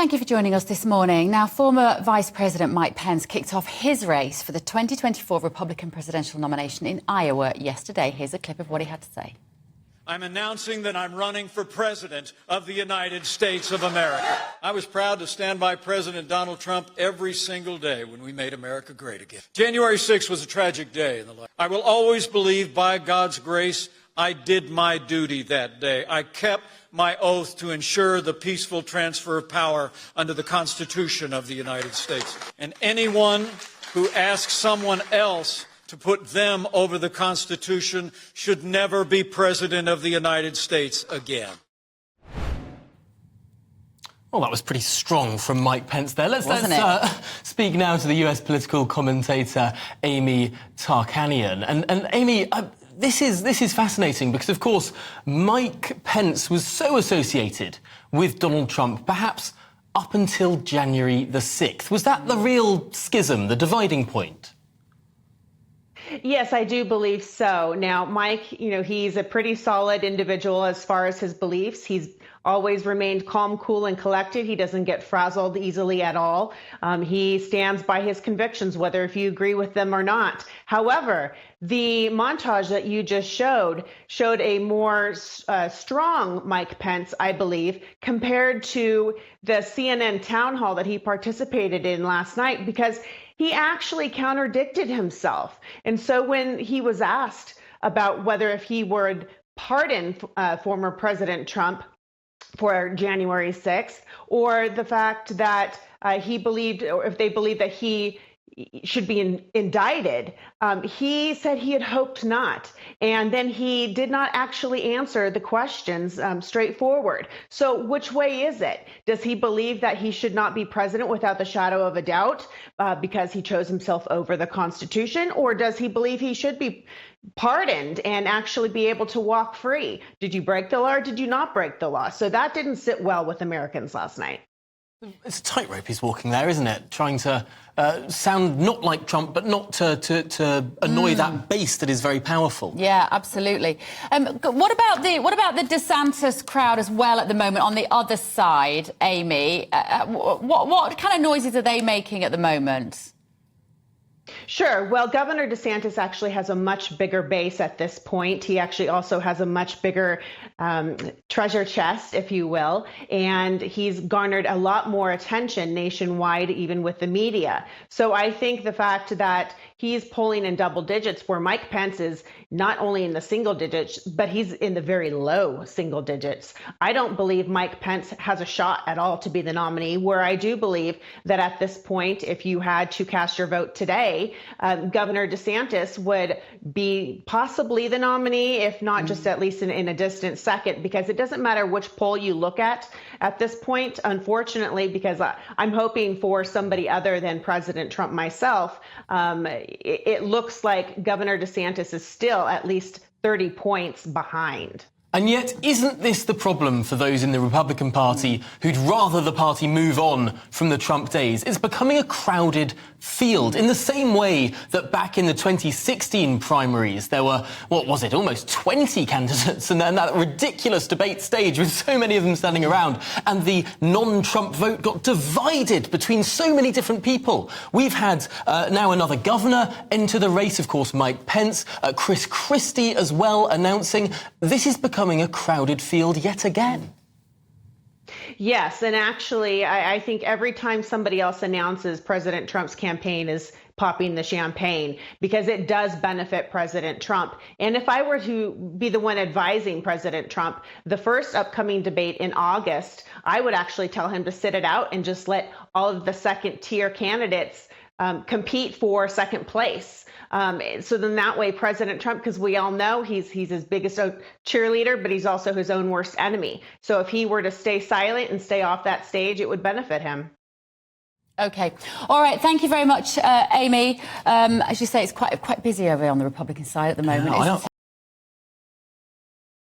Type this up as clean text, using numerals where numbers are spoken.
Thank you for joining us this morning. Now, former Vice President Mike Pence kicked off his race for the 2024 Republican presidential nomination in Iowa yesterday. Here's a clip of what he had to say. I'm announcing that I'm running for president of the United States of America. I was proud to stand by President Donald Trump every single day when we made America great again. January 6th was a tragic day in the life. I will always believe, by God's grace, I did my duty that day. I kept my oath to ensure the peaceful transfer of power under the Constitution of the United States. And anyone who asks someone else to put them over the Constitution should never be president of the United States again. Well, that was pretty strong from Mike Pence there. Let's speak now to the US political commentator Amy Tarkanian. And Amy, this is fascinating because, of course, Mike Pence was so associated with Donald Trump, perhaps up until January the 6th. Was that the real schism, the dividing point? Yes, I do believe so. Now, Mike, he's a pretty solid individual as far as his beliefs. He's always remained calm, cool, and collected. He doesn't get frazzled easily at all. He stands by his convictions, whether if you agree with them or not. However, the montage that you just showed a more strong Mike Pence, I believe, compared to the CNN town hall that he participated in last night, because he actually contradicted himself. And so when he was asked about whether if he would pardon former President Trump for January 6th, or the fact that he believed, or if they believed that he should be indicted, he said he had hoped not. And then he did not actually answer the questions straightforward. So which way is it? Does he believe that he should not be president without the shadow of a doubt because he chose himself over the Constitution? Or does he believe he should be pardoned and actually be able to walk free? Did you break the law or did you not break the law? So that didn't sit well with Americans last night. It's a tightrope he's walking there, isn't it? Trying to sound not like Trump, but not to annoy that base that is very powerful. Yeah, absolutely. What about the DeSantis crowd as well at the moment on the other side, Amy? What kind of noises are they making at the moment? Sure. Well, Governor DeSantis actually has a much bigger base at this point. He actually also has a much bigger treasure chest, if you will, and he's garnered a lot more attention nationwide, even with the media. So I think the fact that he's polling in double digits, where Mike Pence is not only in the single digits, but he's in the very low single digits. I don't believe Mike Pence has a shot at all to be the nominee, where I do believe that at this point, if you had to cast your vote today, Governor DeSantis would be possibly the nominee, if not just at least in a distant second, because it doesn't matter which poll you look at this point, unfortunately, because I'm hoping for somebody other than President Trump myself. It looks like Governor DeSantis is still at least 30 points behind. And yet, isn't this the problem for those in the Republican Party who'd rather the party move on from the Trump days? It's becoming a crowded field in the same way that back in the 2016 primaries, there were, what was it, almost 20 candidates, and then that ridiculous debate stage with so many of them standing around, and the non-Trump vote got divided between so many different people. We've had now another governor enter the race, of course, Mike Pence, Chris Christie as well, announcing this is becoming a crowded field yet again. Yes, and actually, I think every time somebody else announces President Trump's campaign is popping the champagne, because it does benefit President Trump. And if I were to be the one advising President Trump, the first upcoming debate in August, I would actually tell him to sit it out and just let all of the second-tier candidates compete for second place. So then that way, President Trump, because we all know he's his biggest cheerleader, but he's also his own worst enemy. So if he were to stay silent and stay off that stage, it would benefit him. Okay. All right. Thank you very much, Amy. As you say, it's quite busy over on the Republican side at the moment.